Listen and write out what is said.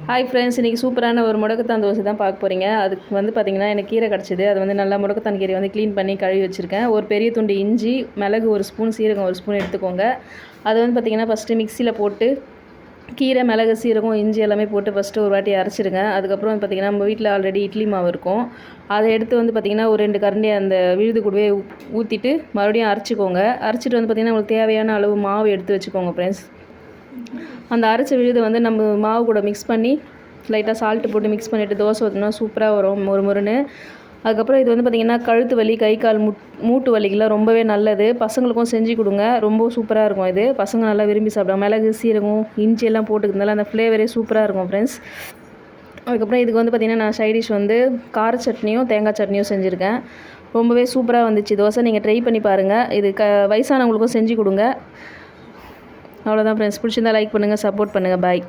Hi friends, இன்றைக்கி சூப்பரான ஒரு முடக்கத்தான் தோசை தான் பார்க்க போகிறீங்க. அதுக்கு வந்து பார்த்திங்கன்னா எனக்கு கீரை கிடச்சிது. அது வந்து நல்லா முடக்கத்தான் கீரை வந்து க்ளீன் பண்ணி கழுவி வச்சுருக்கேன். ஒரு பெரிய துண்டு இஞ்சி, மிளகு 1 ஸ்பூன், சீரகம் 1 ஸ்பூன் எடுத்துக்கோங்க. அது வந்து பார்த்திங்கன்னா ஃபஸ்ட்டு மிக்சியில் போட்டு கீரை, மிளகு, சீரகம், இஞ்சி எல்லாமே போட்டு ஃபஸ்ட்டு ஒரு வாட்டி அரைச்சிடுங்க. அதுக்கப்புறம் வந்து பார்த்திங்கன்னா நம்ம வீட்டில் ஆல்ரெடி இட்லி மாவு இருக்கும். அதை எடுத்து வந்து பார்த்திங்கன்னா ஒரு 2 கரண்டி அந்த விழுது கூடவே ஊற்றிட்டு மறுபடியும் அரைச்சிக்கோங்க. அரைச்சிட்டு வந்து பார்த்திங்கன்னா உங்களுக்கு தேவையான அளவு மாவு எடுத்து வச்சுக்கோங்க ஃப்ரெண்ட்ஸ். அந்த அரைச்ச விழுதை வந்து நம்ம மாவு கூட மிக்ஸ் பண்ணி லைட்டாக சால்ட்டு போட்டு மிக்ஸ் பண்ணிவிட்டு தோசை ஊற்றினா சூப்பராக வரும், மொறுமொறுன்னு. அதுக்கப்புறம் இது வந்து பார்த்திங்கன்னா கழுத்து வலி, கை கால் மூட்டு வலிக்கெலாம் ரொம்பவே நல்லது. பசங்களுக்கும் செஞ்சு கொடுங்க, ரொம்ப சூப்பராக இருக்கும். இது பசங்க நல்லா விரும்பி சாப்பிடுவாங்க. மிளகு, சீரகம், இஞ்சி எல்லாம் போட்டுக்கிறதுனால அந்த ஃப்ளேவரே சூப்பராக இருக்கும் ஃப்ரெண்ட்ஸ். அதுக்கப்புறம் இதுக்கு வந்து பார்த்திங்கன்னா நான் சைடிஷ் வந்து கார சட்னியும் தேங்காய் சட்னியும் செஞ்சுருக்கேன். ரொம்பவே சூப்பராக வந்துச்சு தோசை. நீங்கள் ட்ரை பண்ணி பாருங்கள். இது வயசானவங்களுக்கும் செஞ்சு கொடுங்க. அவ்வளோதான் ஃப்ரெண்ட்ஸ். பிடிச்சிருந்தா லைக் பண்ணுங்கள், சப்போர்ட் பண்ணுங்கள். பாய்.